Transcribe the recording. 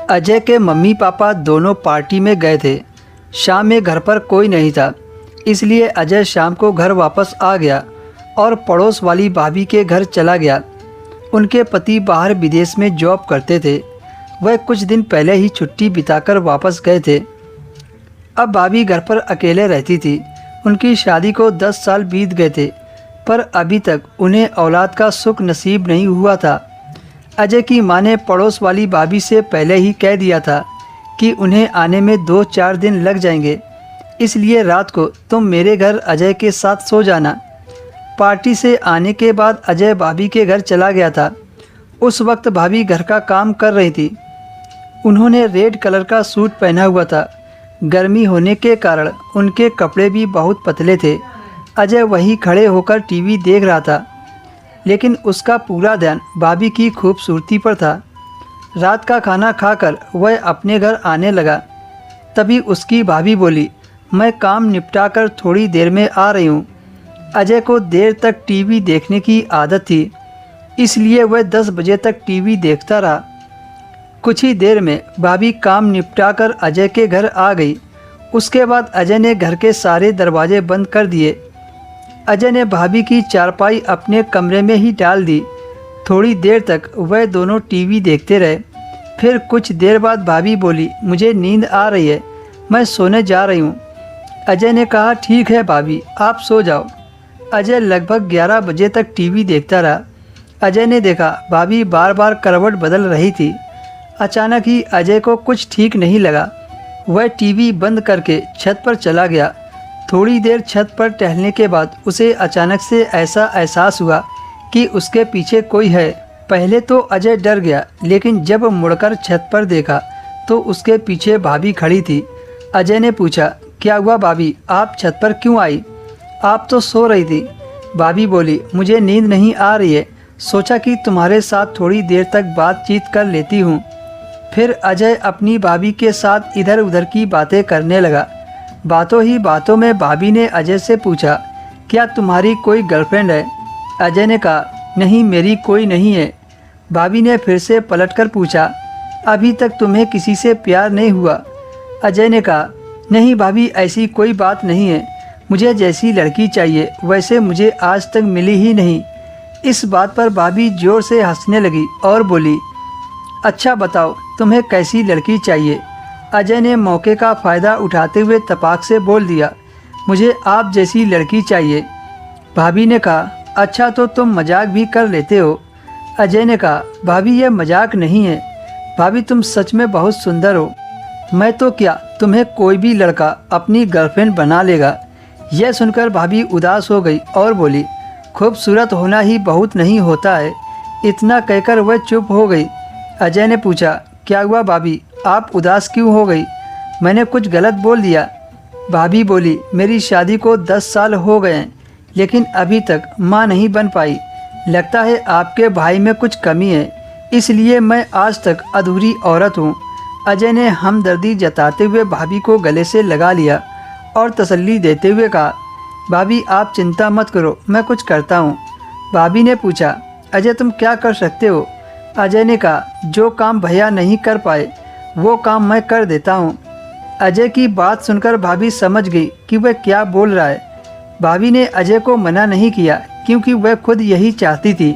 अजय के mummy papa दोनों party में गए थे। शाम में घर पर कोई नहीं था, इसलिए अजय शाम को घर वापस आ गया और पड़ोस वाली भाभी के घर चला गया। उनके पति बाहर विदेश में जॉब करते थे। वह कुछ दिन पहले ही छुट्टी बिताकर वापस गए थे। अब भाभी घर पर अकेले रहती थी। उनकी शादी को 10 साल बीत गए थे, पर अभी तक उन्हें औलाद का सुख नसीब नहीं हुआ था। अजय की मां ने पड़ोस वाली भाभी से पहले ही कह दिया था कि उन्हें आने में 2-4 दिन लग जाएंगे, इसलिए रात को तुम मेरे घर अजय के साथ सो जाना। पार्टी से आने के बाद अजय भाभी के घर चला गया था। उस वक्त भाभी घर का काम कर रही थी। उन्होंने रेड कलर का सूट पहना हुआ था। गर्मी होने के कारण उनके कपड़े भी बहुत पतले थे। अजय वहीं खड़े होकर टीवी देख रहा था, लेकिन उसका पूरा ध्यान भाभी की खूबसूरती पर था। रात का खाना खाकर वह अपने घर आने लगा। तभी उसकी भाभी बोली, मैं काम निपटाकर थोड़ी देर में आ रही हूँ। अजय को देर तक टीवी देखने की आदत थी, इसलिए वह 10 बजे तक टीवी देखता रहा। कुछ ही देर में भाभी काम निपटाकर अजय के घर आ गई। उसके बाद अजय ने घर के सारे दरवाजे बंद कर दिए। अजय ने भाभी की चारपाई अपने कमरे में ही डाल दी। थोड़ी देर तक वह दोनों टीवी देखते रहे। फिर कुछ देर बाद भाभी बोली, मुझे नींद आ रही है, मैं सोने जा रही हूँ। अजय ने कहा, ठीक है भाभी, आप सो जाओ। अजय लगभग 11 बजे तक टीवी देखता रहा। अजय ने देखा भाभी बार बार करवट बदल रही थी। अचानक ही अजय को कुछ ठीक नहीं लगा। वह टीवी बंद करके छत पर चला गया। थोड़ी देर छत पर टहलने के बाद उसे अचानक से ऐसा एहसास हुआ कि उसके पीछे कोई है। पहले तो अजय डर गया, लेकिन जब मुड़कर छत पर देखा तो उसके पीछे भाभी खड़ी थी। अजय ने पूछा, क्या हुआ भाभी, आप छत पर क्यों आई? आप तो सो रही थी। भाभी बोली, मुझे नींद नहीं आ रही है, सोचा कि तुम्हारे साथ थोड़ी देर तक बातचीत कर लेती हूँ। फिर अजय अपनी भाभी के साथ इधर उधर की बातें करने लगा। बातों ही बातों में भाभी ने अजय से पूछा, क्या तुम्हारी कोई गर्लफ्रेंड है? अजय ने कहा, नहीं, मेरी कोई नहीं है। भाभी ने फिर से पलटकर पूछा, अभी तक तुम्हें किसी से प्यार नहीं हुआ? अजय ने कहा, नहीं भाभी, ऐसी कोई बात नहीं है, मुझे जैसी लड़की चाहिए वैसे मुझे आज तक मिली ही नहीं। इस बात पर भाभी जोर से हंसने लगी और बोली, अच्छा बताओ, तुम्हें कैसी लड़की चाहिए? अजय ने मौके का फ़ायदा उठाते हुए तपाक से बोल दिया, मुझे आप जैसी लड़की चाहिए। भाभी ने कहा, अच्छा तो तुम मजाक भी कर लेते हो। अजय ने कहा, भाभी यह मजाक नहीं है, भाभी तुम सच में बहुत सुंदर हो। मैं तो क्या, तुम्हें कोई भी लड़का अपनी गर्लफ्रेंड बना लेगा। यह सुनकर भाभी उदास हो गई और बोली, खूबसूरत होना ही बहुत नहीं होता है। इतना कहकर वह चुप हो गई। अजय ने पूछा, क्या हुआ भाभी, आप उदास क्यों हो गई? मैंने कुछ गलत बोल दिया? भाभी बोली, मेरी शादी को 10 साल हो गए हैं, लेकिन अभी तक माँ नहीं बन पाई। लगता है आपके भाई में कुछ कमी है, इसलिए मैं आज तक अधूरी औरत हूँ। अजय ने हमदर्दी जताते हुए भाभी को गले से लगा लिया और तसल्ली देते हुए कहा, भाभी आप चिंता मत करो, मैं कुछ करता हूँ। भाभी ने पूछा, अजय तुम क्या कर सकते हो? अजय ने कहा, जो काम भैया नहीं कर पाए वो काम मैं कर देता हूँ। अजय की बात सुनकर भाभी समझ गई कि वह क्या बोल रहा है। भाभी ने अजय को मना नहीं किया, क्योंकि वह खुद यही चाहती थी।